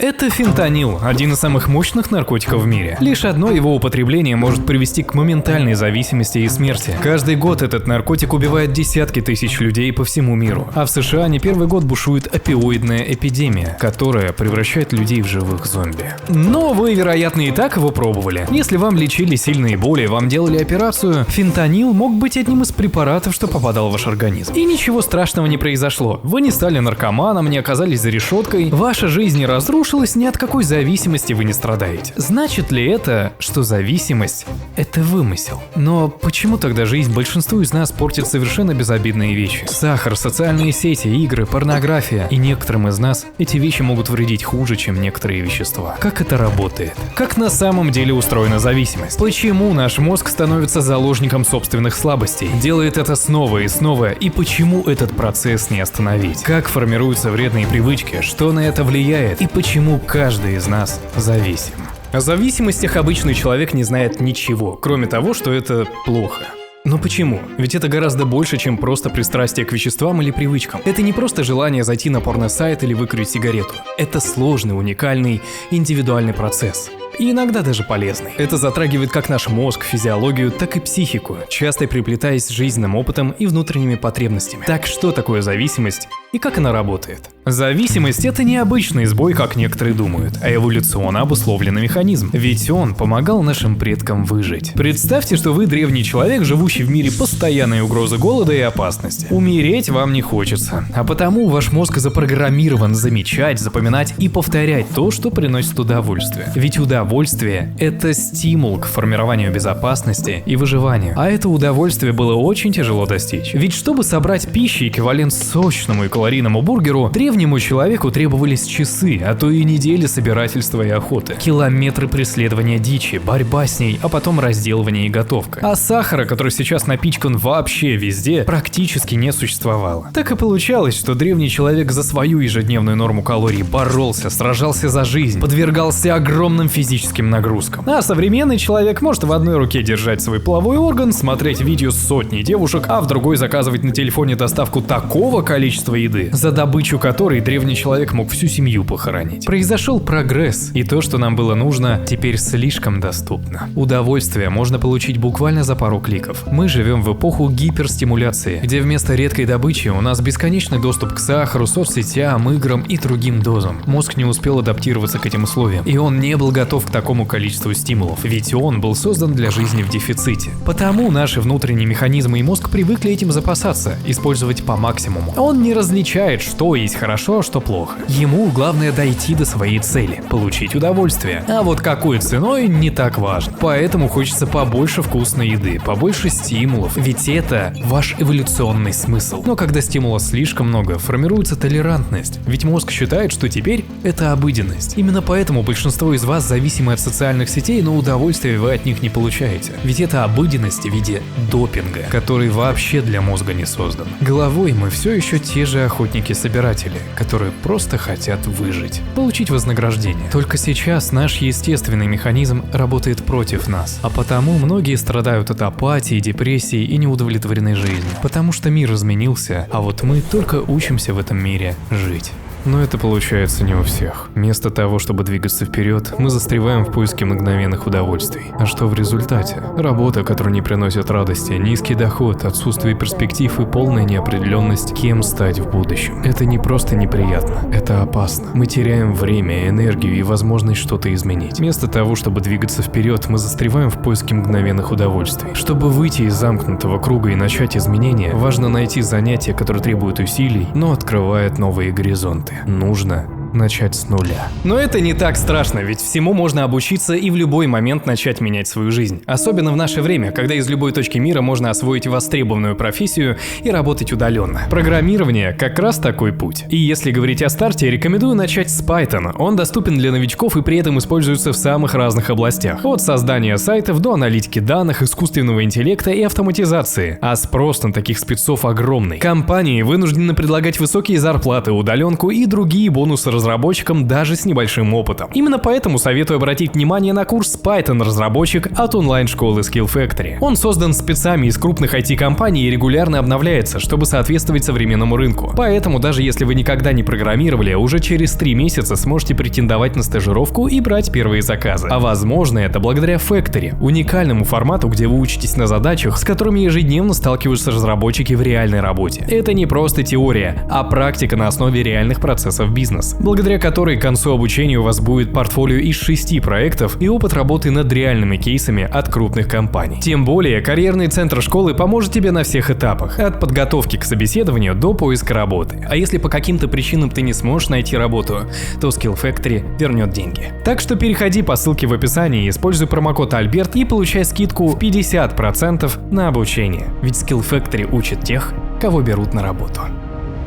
Это фентанил, один из самых мощных наркотиков в мире. Лишь одно его употребление может привести к моментальной зависимости и смерти. Каждый год этот наркотик убивает десятки тысяч людей по всему миру. А в США не первый год бушует опиоидная эпидемия, которая превращает людей в живых зомби. Но вы, вероятно, и так его пробовали. Если вам лечили сильные боли, вам делали операцию, фентанил мог быть одним из препаратов, что попадал в ваш организм. И ничего страшного не произошло. Вы не стали наркоманом, не оказались за решеткой, ваша жизнь не разрушилась, ни от какой зависимости вы не страдаете. Значит ли это, что зависимость – это вымысел? Но почему тогда жизнь большинству из нас портит совершенно безобидные вещи? Сахар, социальные сети, игры, порнография. И некоторым из нас эти вещи могут вредить хуже, чем некоторые вещества. Как это работает? Как на самом деле устроена зависимость? Почему наш мозг становится заложником собственных слабостей? Делает это снова и снова, и почему этот процесс не остановить? Как формируются вредные привычки? Что на это влияет? И почему каждый из нас зависим? О зависимостях обычный человек не знает ничего, кроме того, что это плохо. Но почему? Ведь это гораздо больше, чем просто пристрастие к веществам или привычкам. Это не просто желание зайти на порносайт или выкурить сигарету. Это сложный, уникальный, индивидуальный процесс. И иногда даже полезный. Это затрагивает как наш мозг, физиологию, так и психику, часто переплетаясь с жизненным опытом и внутренними потребностями. Так что такое зависимость и как она работает? Зависимость – это не обычный сбой, как некоторые думают, а эволюционно обусловленный механизм. Ведь он помогал нашим предкам выжить. Представьте, что вы древний человек, живущий в мире постоянной угрозы голода и опасности. Умереть вам не хочется, а потому ваш мозг запрограммирован замечать, запоминать и повторять то, что приносит удовольствие. Ведь удовольствие – это стимул к формированию безопасности и выживанию. А это удовольствие было очень тяжело достичь. Ведь чтобы собрать пищи, эквивалент сочному и калорийному бургеру, древнему человеку требовались часы, а то и недели собирательства и охоты. Километры преследования дичи, борьба с ней, а потом разделывание и готовка. А сахара, который сейчас напичкан вообще везде, практически не существовало. Так и получалось, что древний человек за свою ежедневную норму калорий боролся, сражался за жизнь, подвергался огромным физическим нагрузкам. А современный человек может в одной руке держать свой половой орган, смотреть видео с сотней девушек, а в другой заказывать на телефоне доставку такого количества еды, за добычу которой древний человек мог всю семью похоронить. Произошел прогресс, и то, что нам было нужно, теперь слишком доступно. Удовольствие можно получить буквально за пару кликов. Мы живем в эпоху гиперстимуляции, где вместо редкой добычи у нас бесконечный доступ к сахару, соцсетям, играм и другим дозам. Мозг не успел адаптироваться к этим условиям, и он не был готов к такому количеству стимулов, ведь он был создан для жизни в дефиците. Потому наши внутренние механизмы и мозг привыкли этим запасаться, использовать по максимуму. Он не различает, что есть хорошо, а что плохо. Ему главное дойти до своей цели, получить удовольствие. А вот какой ценой не так важно. Поэтому хочется побольше вкусной еды, побольше стимулов, ведь это ваш эволюционный смысл. Но когда стимула слишком много, формируется толерантность, ведь мозг считает, что теперь это обыденность. Именно поэтому большинство из вас зависимы от социальных сетей, но удовольствия вы от них не получаете. Ведь это обыденность в виде допинга, который вообще для мозга не создан. Головой мы все еще те же охотники-собиратели, которые просто хотят выжить, получить вознаграждение. Только сейчас наш естественный механизм работает против нас, а потому многие страдают от апатии, депрессии и неудовлетворенной жизни, потому что мир изменился, а вот мы только учимся в этом мире жить. Но это получается не у всех. Вместо того, чтобы двигаться вперед, мы застреваем в поиске мгновенных удовольствий. А что в результате? Работа, которая не приносит радости, низкий доход, отсутствие перспектив и полная неопределенность, кем стать в будущем. Это не просто неприятно, это опасно. Мы теряем время, энергию и возможность что-то изменить. Вместо того, чтобы двигаться вперед, мы застреваем в поиске мгновенных удовольствий. Чтобы выйти из замкнутого круга и начать изменения, важно найти занятие, которое требует усилий, но открывает новые горизонты. Нужно начать с нуля. Но это не так страшно, ведь всему можно обучиться и в любой момент начать менять свою жизнь. Особенно в наше время, когда из любой точки мира можно освоить востребованную профессию и работать удаленно. Программирование как раз такой путь. И если говорить о старте, рекомендую начать с Python. Он доступен для новичков и при этом используется в самых разных областях. От создания сайтов до аналитики данных, искусственного интеллекта и автоматизации. А спрос на таких спецов огромный. Компании вынуждены предлагать высокие зарплаты, удаленку и другие бонусы разработчиков разработчиком даже с небольшим опытом. Именно поэтому советую обратить внимание на курс Python-разработчик от онлайн-школы Skill Factory. Он создан спецами из крупных IT-компаний и регулярно обновляется, чтобы соответствовать современному рынку. Поэтому даже если вы никогда не программировали, уже через 3 месяца сможете претендовать на стажировку и брать первые заказы. А возможно это благодаря Factory, уникальному формату, где вы учитесь на задачах, с которыми ежедневно сталкиваются разработчики в реальной работе. Это не просто теория, а практика на основе реальных процессов бизнеса, благодаря которой к концу обучения у вас будет портфолио из 6 проектов и опыт работы над реальными кейсами от крупных компаний. Тем более, карьерный центр школы поможет тебе на всех этапах, от подготовки к собеседованию до поиска работы. А если по каким-то причинам ты не сможешь найти работу, то Skill Factory вернет деньги. Так что переходи по ссылке в описании, используй промокод Альберт и получай скидку в 50% на обучение. Ведь Skill Factory учит тех, кого берут на работу.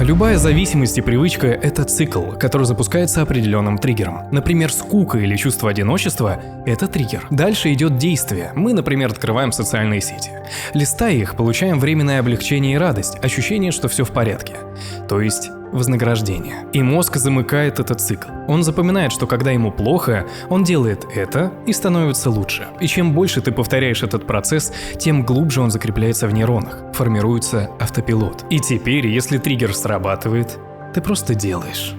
Любая зависимость и привычка – это цикл, который запускается определенным триггером. Например, скука или чувство одиночества – это триггер. Дальше идет действие. Мы, например, открываем социальные сети. Листая их, получаем временное облегчение и радость, ощущение, что все в порядке. То есть вознаграждение. И мозг замыкает этот цикл. Он запоминает, что когда ему плохо, он делает это и становится лучше. И чем больше ты повторяешь этот процесс, тем глубже он закрепляется в нейронах, формируется автопилот. И теперь, если триггер срабатывает, ты просто делаешь.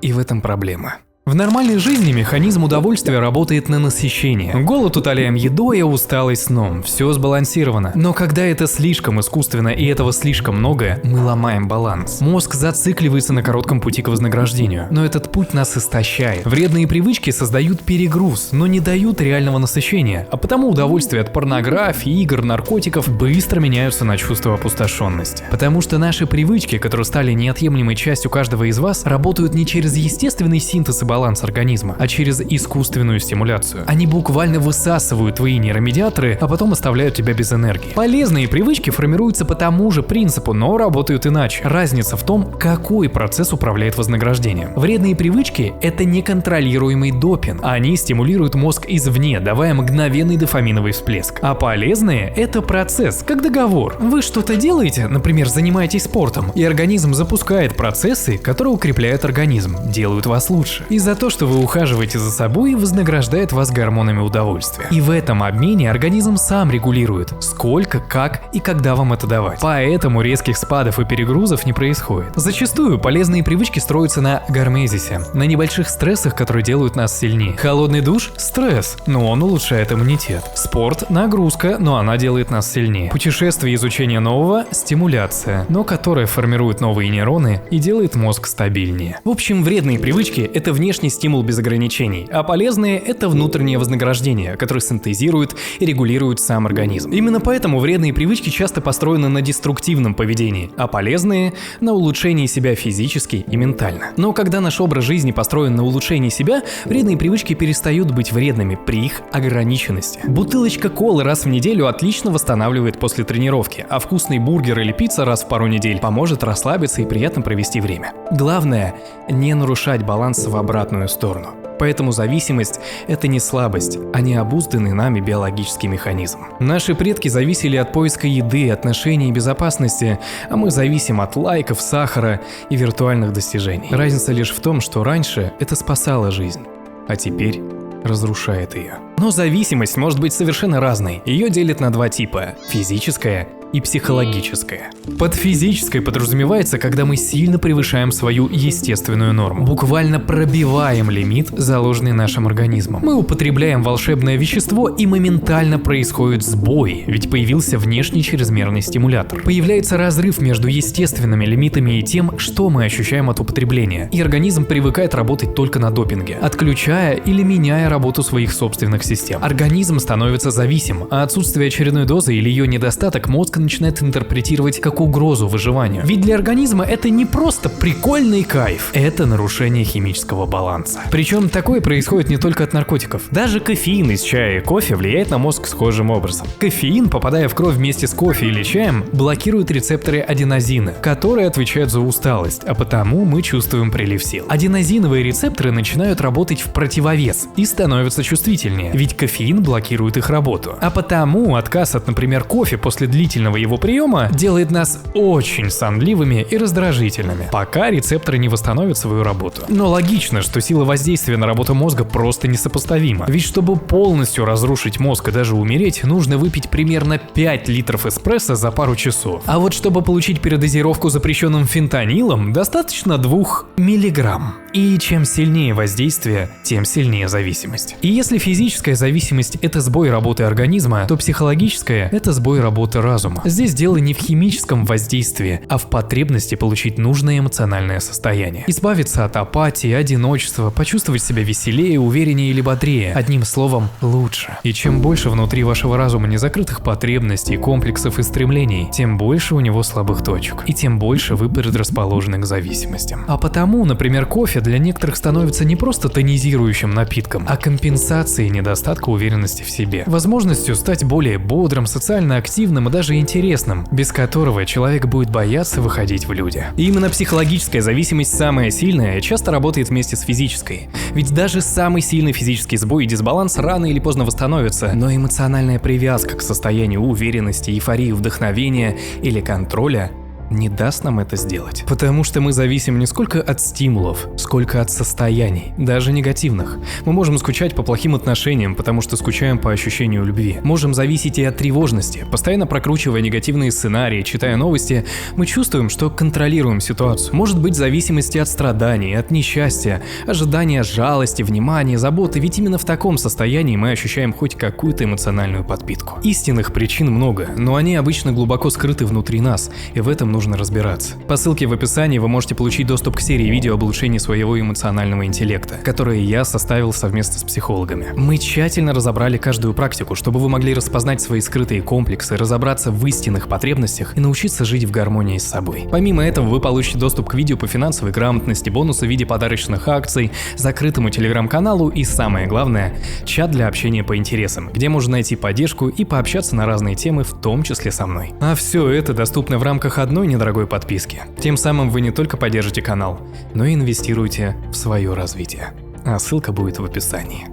И в этом проблема. В нормальной жизни механизм удовольствия работает на насыщение. Голод утоляем едой, а усталость сном. Все сбалансировано. Но когда это слишком искусственно и этого слишком много, мы ломаем баланс. Мозг зацикливается на коротком пути к вознаграждению. Но этот путь нас истощает. Вредные привычки создают перегруз, но не дают реального насыщения. А потому удовольствия от порнографии, игр, наркотиков быстро меняются на чувство опустошенности. Потому что наши привычки, которые стали неотъемлемой частью каждого из вас, работают не через естественный синтез и баланс организма, а через искусственную стимуляцию. Они буквально высасывают твои нейромедиаторы, а потом оставляют тебя без энергии. Полезные привычки формируются по тому же принципу, но работают иначе. Разница в том, какой процесс управляет вознаграждением. Вредные привычки – это неконтролируемый допинг. Они стимулируют мозг извне, давая мгновенный дофаминовый всплеск. А полезные – это процесс, как договор. Вы что-то делаете, например, занимаетесь спортом, и организм запускает процессы, которые укрепляют организм, делают вас лучше. И за то, что вы ухаживаете за собой, вознаграждает вас гормонами удовольствия. И в этом обмене организм сам регулирует, сколько, как и когда вам это давать. Поэтому резких спадов и перегрузов не происходит. Зачастую полезные привычки строятся на гормезисе, на небольших стрессах, которые делают нас сильнее. Холодный душ – стресс, но он улучшает иммунитет. Спорт – нагрузка, но она делает нас сильнее. Путешествие и изучение нового – стимуляция, но которая формирует новые нейроны и делает мозг стабильнее. В общем, вредные привычки – это внешний стимул без ограничений, а полезные – это внутреннее вознаграждение, которое синтезирует и регулирует сам организм. Именно поэтому вредные привычки часто построены на деструктивном поведении, а полезные – на улучшении себя физически и ментально. Но когда наш образ жизни построен на улучшении себя, вредные привычки перестают быть вредными при их ограниченности. Бутылочка колы раз в неделю отлично восстанавливает после тренировки, а вкусный бургер или пицца раз в пару недель поможет расслабиться и приятно провести время. Главное – не нарушать баланс в обратную сторону. Поэтому зависимость – это не слабость, а необузданный нами биологический механизм. Наши предки зависели от поиска еды, отношений и безопасности, а мы зависим от лайков, сахара и виртуальных достижений. Разница лишь в том, что раньше это спасало жизнь, а теперь разрушает ее. Но зависимость может быть совершенно разной. Ее делят на два типа – физическая и психологическое. Под физической подразумевается, когда мы сильно превышаем свою естественную норму, буквально пробиваем лимит, заложенный нашим организмом. Мы употребляем волшебное вещество, и моментально происходит сбой, ведь появился внешний чрезмерный стимулятор. Появляется разрыв между естественными лимитами и тем, что мы ощущаем от употребления, и организм привыкает работать только на допинге, отключая или меняя работу своих собственных систем. Организм становится зависим, а отсутствие очередной дозы или ее недостаток мозг начинает интерпретировать как угрозу выживанию. Ведь для организма это не просто прикольный кайф, это нарушение химического баланса. Причем такое происходит не только от наркотиков. Даже кофеин из чая и кофе влияет на мозг схожим образом. Кофеин, попадая в кровь вместе с кофе или чаем, блокирует рецепторы аденозина, которые отвечают за усталость, а потому мы чувствуем прилив сил. Аденозиновые рецепторы начинают работать в противовес и становятся чувствительнее, ведь кофеин блокирует их работу. А потому отказ от, например, кофе после длительного длительного его приема делает нас очень сонливыми и раздражительными, пока рецепторы не восстановят свою работу. Но логично, что сила воздействия на работу мозга просто несопоставима. Ведь чтобы полностью разрушить мозг и даже умереть, нужно выпить примерно 5 литров эспрессо за пару часов. А вот чтобы получить передозировку запрещенным фентанилом, достаточно 2 миллиграмм. И чем сильнее воздействие, тем сильнее зависимость. И если физическая зависимость – это сбой работы организма, то психологическая – это сбой работы разума. Здесь дело не в химическом воздействии, а в потребности получить нужное эмоциональное состояние. Избавиться от апатии, одиночества, почувствовать себя веселее, увереннее или бодрее. Одним словом, лучше. И чем больше внутри вашего разума незакрытых потребностей, комплексов и стремлений, тем больше у него слабых точек. И тем больше вы предрасположены к зависимостям. А потому, например, кофе для некоторых становится не просто тонизирующим напитком, а компенсацией недостатка уверенности в себе. Возможностью стать более бодрым, социально активным и даже интересным, без которого человек будет бояться выходить в люди. И именно психологическая зависимость самая сильная и часто работает вместе с физической. Ведь даже самый сильный физический сбой и дисбаланс рано или поздно восстановится, но эмоциональная привязка к состоянию уверенности, эйфории, вдохновения или контроля не даст нам это сделать. Потому что мы зависим не сколько от стимулов, сколько от состояний, даже негативных. Мы можем скучать по плохим отношениям, потому что скучаем по ощущению любви. Можем зависеть и от тревожности. Постоянно прокручивая негативные сценарии, читая новости, мы чувствуем, что контролируем ситуацию. Может быть зависимости от страданий, от несчастья, ожидания жалости, внимания, заботы, ведь именно в таком состоянии мы ощущаем хоть какую-то эмоциональную подпитку. Истинных причин много, но они обычно глубоко скрыты внутри нас, и в этом нужно разбираться. По ссылке в описании вы можете получить доступ к серии видео об улучшении своего эмоционального интеллекта, которые я составил совместно с психологами. Мы тщательно разобрали каждую практику, чтобы вы могли распознать свои скрытые комплексы, разобраться в истинных потребностях и научиться жить в гармонии с собой. Помимо этого, вы получите доступ к видео по финансовой грамотности, бонусы в виде подарочных акций, закрытому телеграм-каналу и, самое главное, чат для общения по интересам, где можно найти поддержку и пообщаться на разные темы, в том числе со мной. А все это доступно в рамках одной недорогой подписки. Тем самым вы не только поддержите канал, но и инвестируете в свое развитие. А ссылка будет в описании.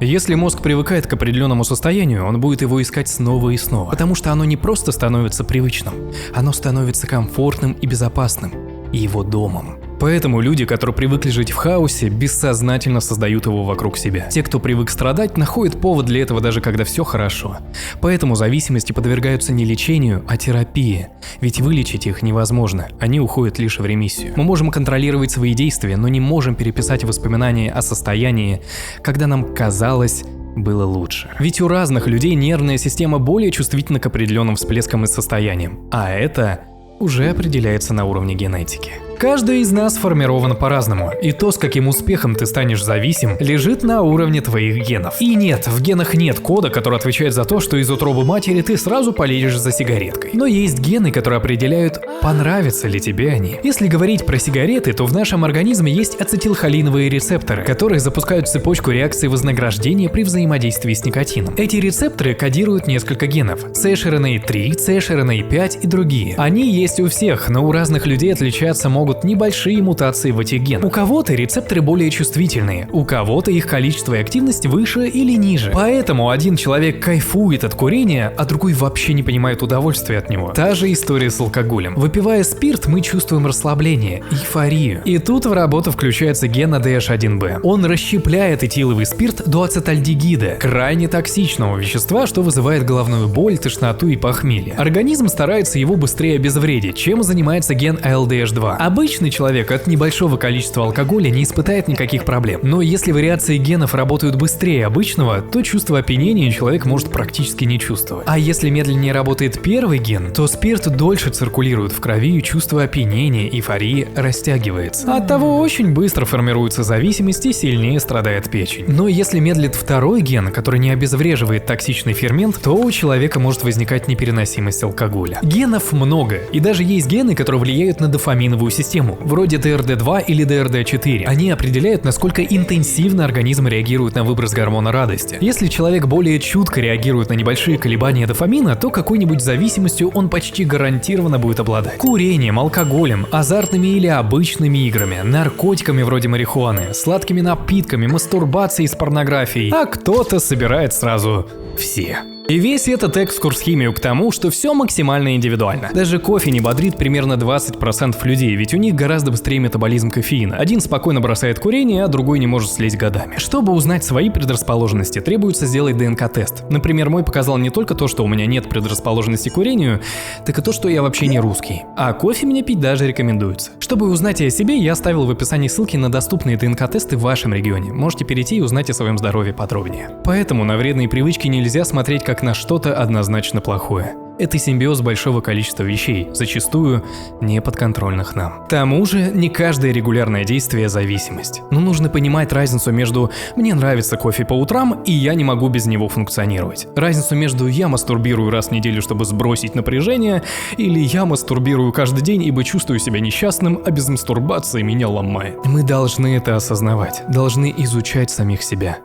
Если мозг привыкает к определенному состоянию, он будет его искать снова и снова, потому что оно не просто становится привычным, оно становится комфортным и безопасным, и его домом. Поэтому люди, которые привыкли жить в хаосе, бессознательно создают его вокруг себя. Те, кто привык страдать, находят повод для этого даже когда все хорошо. Поэтому зависимости подвергаются не лечению, а терапии. Ведь вылечить их невозможно, они уходят лишь в ремиссию. Мы можем контролировать свои действия, но не можем переписать воспоминания о состоянии, когда нам казалось, было лучше. Ведь у разных людей нервная система более чувствительна к определенным всплескам и состояниям. А это уже определяется на уровне генетики. Каждый из нас формирован по-разному, и то, с каким успехом ты станешь зависим, лежит на уровне твоих генов. И нет, в генах нет кода, который отвечает за то, что из утробы матери ты сразу полезешь за сигареткой. Но есть гены, которые определяют, понравятся ли тебе они. Если говорить про сигареты, то в нашем организме есть ацетилхолиновые рецепторы, которые запускают цепочку реакций вознаграждения при взаимодействии с никотином. Эти рецепторы кодируют несколько генов – CHRNA3, CHRNA5 и другие. Они есть у всех, но у разных людей отличаться могут небольшие мутации в этих генах. У кого-то рецепторы более чувствительные, у кого-то их количество и активность выше или ниже. Поэтому один человек кайфует от курения, а другой вообще не понимает удовольствия от него. Та же история с алкоголем. Выпивая спирт, мы чувствуем расслабление, эйфорию. И тут в работу включается ген ADH1B. Он расщепляет этиловый спирт до ацетальдегида, крайне токсичного вещества, что вызывает головную боль, тошноту и похмелье. Организм старается его быстрее обезвредить, чем занимается ген ALDH2. Обычный человек от небольшого количества алкоголя не испытает никаких проблем. Но если вариации генов работают быстрее обычного, то чувство опьянения человек может практически не чувствовать. А если медленнее работает первый ген, то спирт дольше циркулирует в крови, и чувство опьянения, эйфории растягивается. Оттого очень быстро формируется зависимость и сильнее страдает печень. Но если медлит второй ген, который не обезвреживает токсичный фермент, то у человека может возникать непереносимость алкоголя. Генов много, и даже есть гены, которые влияют на дофаминовую систему, вроде DRD2 или DRD4. Они определяют, насколько интенсивно организм реагирует на выброс гормона радости. Если человек более чутко реагирует на небольшие колебания дофамина, то какой-нибудь зависимостью он почти гарантированно будет обладать. Курением, алкоголем, азартными или обычными играми, наркотиками вроде марихуаны, сладкими напитками, мастурбацией с порнографией. А кто-то собирает сразу все. И весь этот экскурс в химию к тому, что все максимально индивидуально. Даже кофе не бодрит примерно 20% людей, ведь у них гораздо быстрее метаболизм кофеина. Один спокойно бросает курение, а другой не может слезть годами. Чтобы узнать свои предрасположенности, требуется сделать ДНК-тест. Например, мой показал не только то, что у меня нет предрасположенности к курению, так и то, что я вообще не русский. А кофе мне пить даже рекомендуется. Чтобы узнать о себе, я оставил в описании ссылки на доступные ДНК-тесты в вашем регионе. Можете перейти и узнать о своем здоровье подробнее. Поэтому на вредные привычки нельзя смотреть как на что-то однозначно плохое. Это симбиоз большого количества вещей, зачастую неподконтрольных нам. К тому же, не каждое регулярное действие – зависимость. Но нужно понимать разницу между «мне нравится кофе по утрам» и «я не могу без него функционировать». Разницу между «я мастурбирую раз в неделю, чтобы сбросить напряжение» или «я мастурбирую каждый день, ибо чувствую себя несчастным, а без мастурбации меня ломает». Мы должны это осознавать, должны изучать самих себя.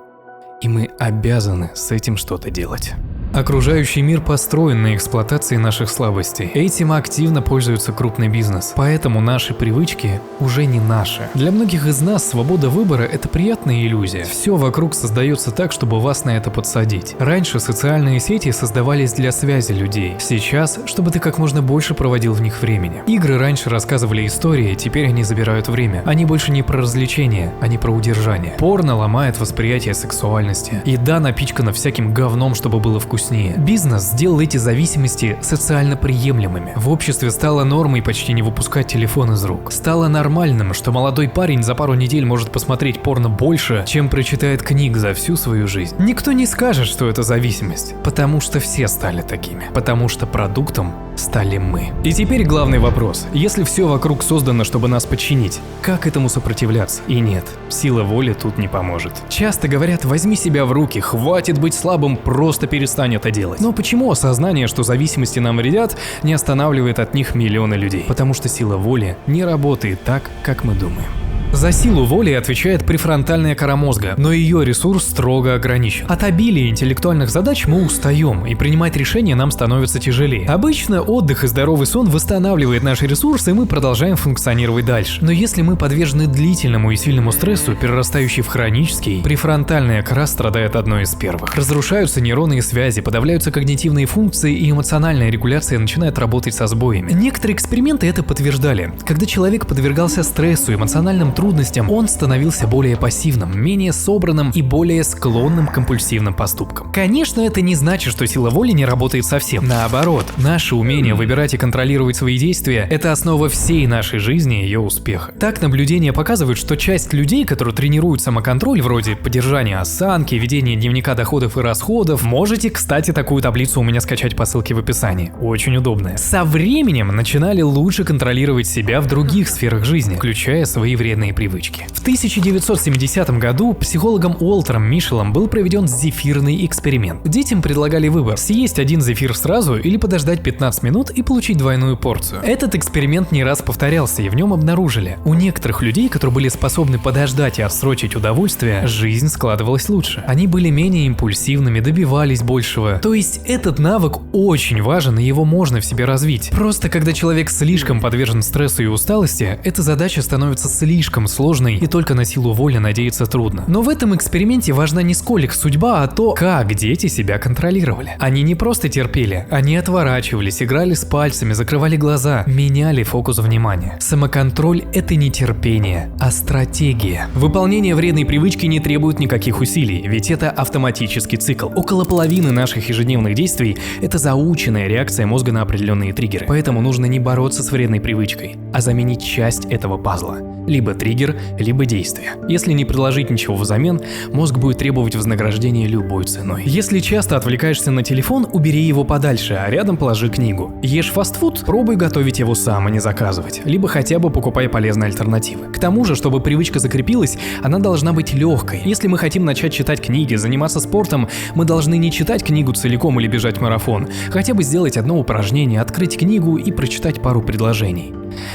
И мы обязаны с этим что-то делать. Окружающий мир построен на эксплуатации наших слабостей. Этим активно пользуется крупный бизнес. Поэтому наши привычки уже не наши. Для многих из нас свобода выбора – это приятная иллюзия. Все вокруг создается так, чтобы вас на это подсадить. Раньше социальные сети создавались для связи людей. Сейчас, чтобы ты как можно больше проводил в них времени. Игры раньше рассказывали истории, теперь они забирают время. Они больше не про развлечения, они про удержание. Порно ломает восприятие сексуальности. Еда напичкана всяким говном, чтобы было вкуснее. Бизнес сделал эти зависимости социально приемлемыми. В обществе стало нормой почти не выпускать телефон из рук. Стало нормальным, что молодой парень за пару недель может посмотреть порно больше, чем прочитает книг за всю свою жизнь. Никто не скажет, что это зависимость, потому что все стали такими. Потому что продуктом стали мы. И теперь главный вопрос. Если все вокруг создано, чтобы нас подчинить, как этому сопротивляться? И нет, сила воли тут не поможет. Часто говорят: возьми себя в руки, хватит быть слабым, просто перестань это делать. Но почему осознание, что зависимости нам вредят, не останавливает от них миллионы людей? Потому что сила воли не работает так, как мы думаем. За силу воли отвечает префронтальная кора мозга, но ее ресурс строго ограничен. От обилия интеллектуальных задач мы устаем, и принимать решения нам становится тяжелее. Обычно отдых и здоровый сон восстанавливает наши ресурсы, и мы продолжаем функционировать дальше. Но если мы подвержены длительному и сильному стрессу, перерастающий в хронический, префронтальная кора страдает одной из первых. Разрушаются нейронные связи, подавляются когнитивные функции, и эмоциональная регуляция начинает работать со сбоями. Некоторые эксперименты это подтверждали. Когда человек подвергался стрессу, эмоциональным трудностям, он становился более пассивным, менее собранным и более склонным к компульсивным поступкам. Конечно, это не значит, что сила воли не работает совсем. Наоборот, наше умение выбирать и контролировать свои действия – это основа всей нашей жизни и ее успеха. Так, наблюдения показывают, что часть людей, которые тренируют самоконтроль, вроде поддержания осанки, ведения дневника доходов и расходов, можете, кстати, такую таблицу у меня скачать по ссылке в описании. Очень удобная. Со временем начинали лучше контролировать себя в других сферах жизни, включая свои вредные привычки. В 1970 году психологом Уолтером Мишелом был проведен зефирный эксперимент. Детям предлагали выбор: съесть один зефир сразу или подождать 15 минут и получить двойную порцию. Этот эксперимент не раз повторялся, и в нем обнаружили: у некоторых людей, которые были способны подождать и отсрочить удовольствие, жизнь складывалась лучше. Они были менее импульсивными, добивались большего. То есть этот навык очень важен, и его можно в себе развить. Просто когда человек слишком подвержен стрессу и усталости, эта задача становится слишком сложной, и только на силу воли надеяться трудно. Но в этом эксперименте важна не сколько их судьба, а то, как дети себя контролировали. Они не просто терпели, они отворачивались, играли с пальцами, закрывали глаза, меняли фокус внимания. Самоконтроль – это не терпение, а стратегия. Выполнение вредной привычки не требует никаких усилий, ведь это автоматический цикл. Около половины наших ежедневных действий – это заученная реакция мозга на определенные триггеры. Поэтому нужно не бороться с вредной привычкой, а заменить часть этого пазла. Либо триггер, либо действие. Если не предложить ничего взамен, мозг будет требовать вознаграждения любой ценой. Если часто отвлекаешься на телефон, убери его подальше, а рядом положи книгу. Ешь фастфуд, пробуй готовить его сам, а не заказывать. Либо хотя бы покупай полезные альтернативы. К тому же, чтобы привычка закрепилась, она должна быть легкой. Если мы хотим начать читать книги, заниматься спортом, мы должны не читать книгу целиком или бежать в марафон. Хотя бы сделать одно упражнение, открыть книгу и прочитать пару предложений.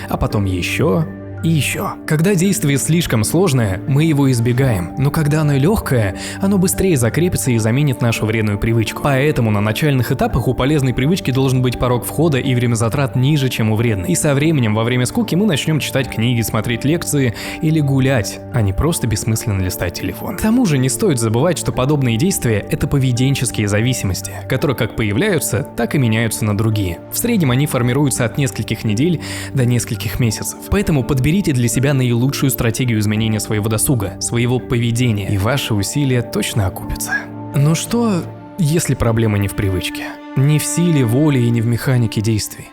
А потом еще И еще, когда действие слишком сложное, мы его избегаем, но когда оно легкое, оно быстрее закрепится и заменит нашу вредную привычку. Поэтому на начальных этапах у полезной привычки должен быть порог входа и время затрат ниже, чем у вредной. И со временем, во время скуки, мы начнем читать книги, смотреть лекции или гулять, а не просто бессмысленно листать телефон. К тому же не стоит забывать, что подобные действия – это поведенческие зависимости, которые как появляются, так и меняются на другие. В среднем они формируются от нескольких недель до нескольких месяцев. Поэтому подберите для себя наилучшую стратегию изменения своего досуга, своего поведения, и ваши усилия точно окупятся. Но что, если проблема не в привычке? Не в силе воли и не в механике действий.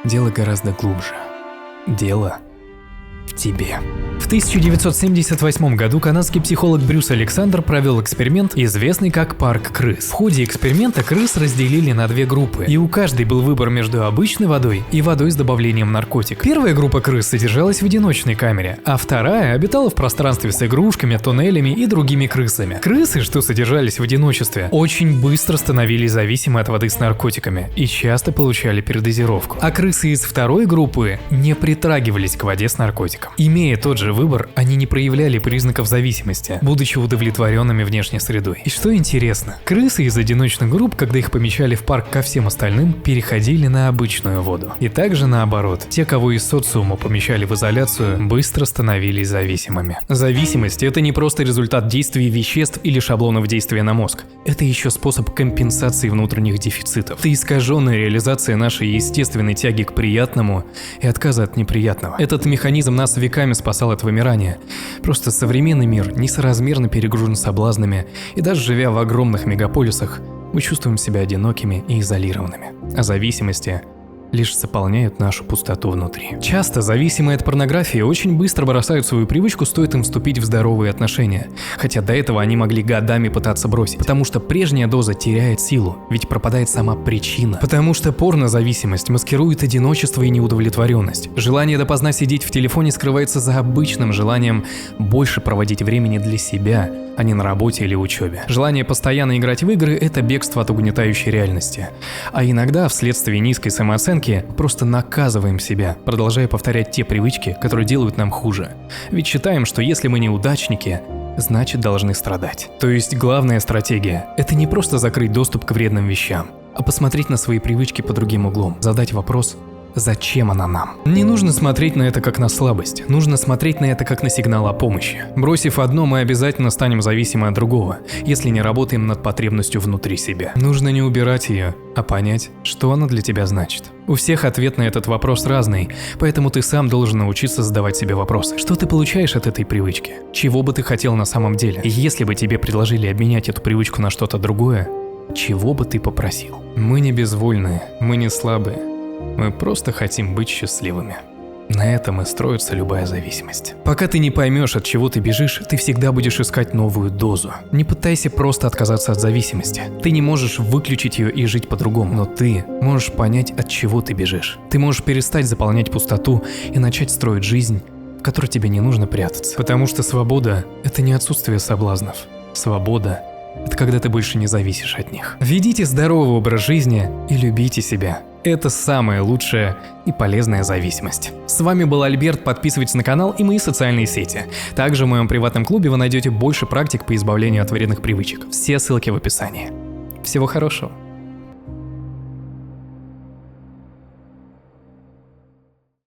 Дело гораздо глубже. Дело в тебе. В 1978 году канадский психолог Брюс Александр провел эксперимент, известный как парк крыс. В ходе эксперимента крыс разделили на две группы, и у каждой был выбор между обычной водой и водой с добавлением наркотиков. Первая группа крыс содержалась в одиночной камере, а вторая обитала в пространстве с игрушками, туннелями и другими крысами. Крысы, что содержались в одиночестве, очень быстро становились зависимы от воды с наркотиками и часто получали передозировку. А крысы из второй группы не притрагивались к воде с наркотиком. Имея тот же выбор, они не проявляли признаков зависимости, будучи удовлетворенными внешней средой. И что интересно, крысы из одиночных групп, когда их помещали в парк ко всем остальным, переходили на обычную воду. И также наоборот, те, кого из социума помещали в изоляцию, быстро становились зависимыми. Зависимость – это не просто результат действий веществ или шаблонов действия на мозг. Это еще способ компенсации внутренних дефицитов. Это искаженная реализация нашей естественной тяги к приятному и отказа от неприятного. Этот механизм нас веками спасал от вымирания. Просто современный мир несоразмерно перегружен соблазнами, и даже живя в огромных мегаполисах, мы чувствуем себя одинокими и изолированными. А зависимости лишь заполняют нашу пустоту внутри. Часто зависимые от порнографии очень быстро бросают свою привычку, стоит им вступить в здоровые отношения. Хотя до этого они могли годами пытаться бросить. Потому что прежняя доза теряет силу, ведь пропадает сама причина. Потому что порнозависимость маскирует одиночество и неудовлетворенность. Желание допоздна сидеть в телефоне скрывается за обычным желанием больше проводить времени для себя, а не на работе или учебе. Желание постоянно играть в игры – это бегство от угнетающей реальности. А иногда вследствие низкой самооценки просто наказываем себя, продолжая повторять те привычки, которые делают нам хуже. Ведь считаем, что если мы неудачники, значит должны страдать. То есть главная стратегия – это не просто закрыть доступ к вредным вещам, а посмотреть на свои привычки под другим углом, задать вопрос – зачем она нам? Не нужно смотреть на это как на слабость, нужно смотреть на это как на сигнал о помощи. Бросив одно, мы обязательно станем зависимы от другого, если не работаем над потребностью внутри себя. Нужно не убирать ее, а понять, что она для тебя значит. У всех ответ на этот вопрос разный, поэтому ты сам должен научиться задавать себе вопросы. Что ты получаешь от этой привычки? Чего бы ты хотел на самом деле? И если бы тебе предложили обменять эту привычку на что-то другое, чего бы ты попросил? Мы не безвольные, мы не слабые. Мы просто хотим быть счастливыми. На этом и строится любая зависимость. Пока ты не поймешь, от чего ты бежишь, ты всегда будешь искать новую дозу. Не пытайся просто отказаться от зависимости. Ты не можешь выключить ее и жить по-другому, но ты можешь понять, от чего ты бежишь. Ты можешь перестать заполнять пустоту и начать строить жизнь, в которой тебе не нужно прятаться. Потому что свобода – это не отсутствие соблазнов. Свобода – это когда ты больше не зависишь от них. Ведите здоровый образ жизни и любите себя. Это самая лучшая и полезная зависимость. С вами был Альберт, подписывайтесь на канал и мои социальные сети. Также в моем приватном клубе вы найдете больше практик по избавлению от вредных привычек. Все ссылки в описании. Всего хорошего.